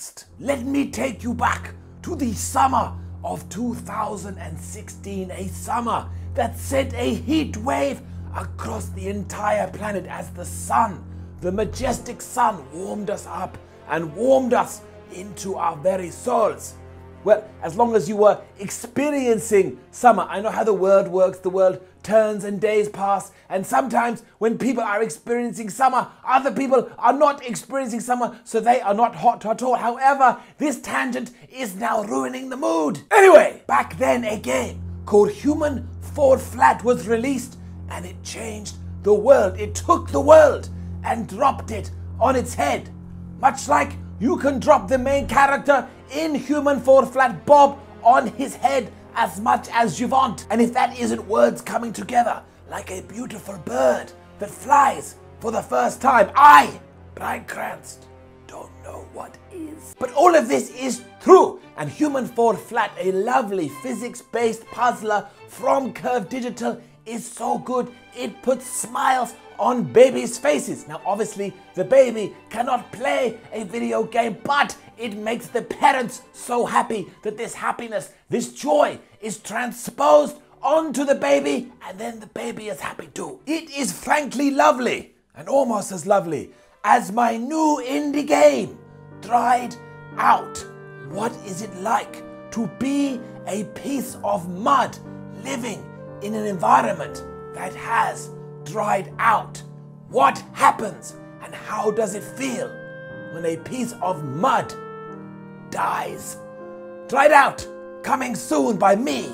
Cranst. Let me take you back to the summer of 2016, a summer that sent a heat wave across the entire planet as the sun, the majestic sun, warmed us up and warmed us into our very souls. Well, as long as you were experiencing summer. I know how the world works. The world turns and days pass. And sometimes when people are experiencing summer, other people are not experiencing summer, so they are not hot at all. However, this tangent is now ruining the mood. Anyway, back then a game called Human Fall Flat was released, and it changed the world. It took the world and dropped it on its head. Much like you can drop the main character in Human Fall Flat, Bob, on his head as much as you want. And if that isn't words coming together like a beautiful bird that flies for the first time, I, Brian Cranst, don't know what is. But all of this is true, and Human Fall Flat, a lovely physics-based puzzler from Curve Digital, is so good it puts smiles on babies' faces. Now obviously the baby cannot play a video game, but it makes the parents so happy that this happiness, this joy is transposed onto the baby, and then the baby is happy too. It is frankly lovely, and almost as lovely as my new indie game, Dried Out. What is it like to be a piece of mud living in an environment that has dried out? What happens and how does it feel when a piece of mud dies? Dried Out, coming soon by me,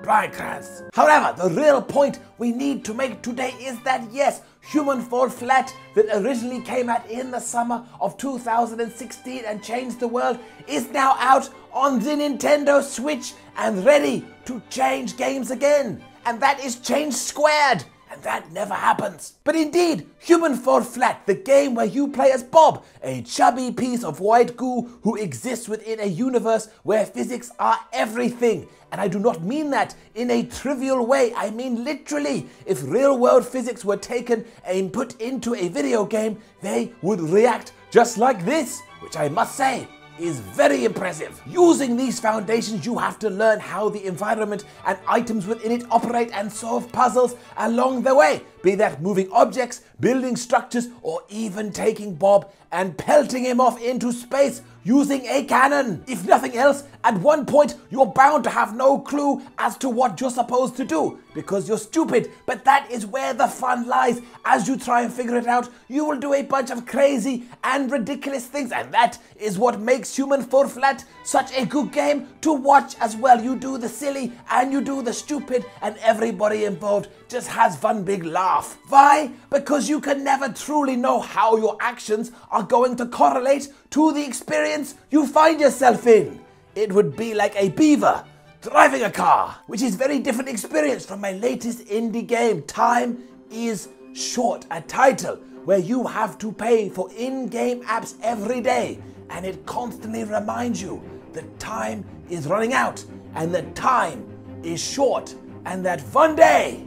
Brian Cranst. However, the real point we need to make today is that yes, Human Fall Flat, that originally came out in the summer of 2016 and changed the world, is now out on the Nintendo Switch and ready to change games again. And that is change squared. And that never happens. But indeed, Human Fall Flat, the game where you play as Bob, a chubby piece of white goo who exists within a universe where physics are everything. And I do not mean that in a trivial way. I mean literally. If real world physics were taken and put into a video game, they would react just like this, which I must say is very impressive. Using these foundations, you have to learn how the environment and items within it operate and solve puzzles along the way, be that moving objects, building structures, or even taking Bob and pelting him off into space using a cannon. If nothing else, at one point you're bound to have no clue as to what you're supposed to do because you're stupid, but that is where the fun lies. As you try and figure it out, you will do a bunch of crazy and ridiculous things, and that is what makes Human Fall Flat such a good game to watch as well. You do the silly and you do the stupid, and everybody involved just has one big laugh. Why? Because you can never truly know how your actions are going to correlate to the experience you find yourself in. It would be like a beaver driving a car, which is a very different experience from my latest indie game, Time is Short, a title where you have to pay for in-game apps every day, and it constantly reminds you that time is running out and that time is short and that one day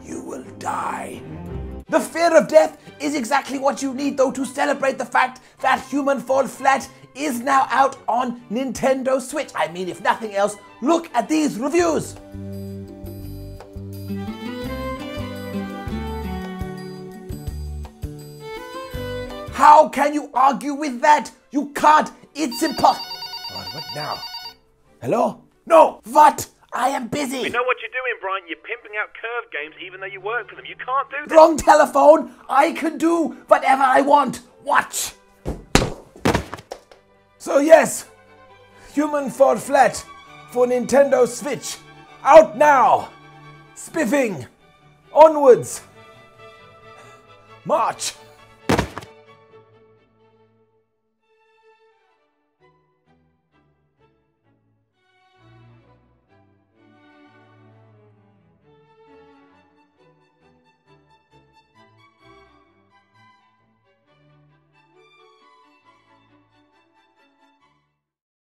you will die. The fear of death is exactly what you need though to celebrate the fact that Human Fall Flat is now out on Nintendo Switch. I mean, if nothing else, look at these reviews. How can you argue with that? You can't. It's impossible. What now? Hello? No. What? I am busy. We know what you're doing, Brian. You're pimping out Curve games even though you work for them. You can't do that. Wrong telephone. I can do whatever I want. Watch. So yes, Human Fall Flat for Nintendo Switch. Out now. Spiffing. Onwards. March.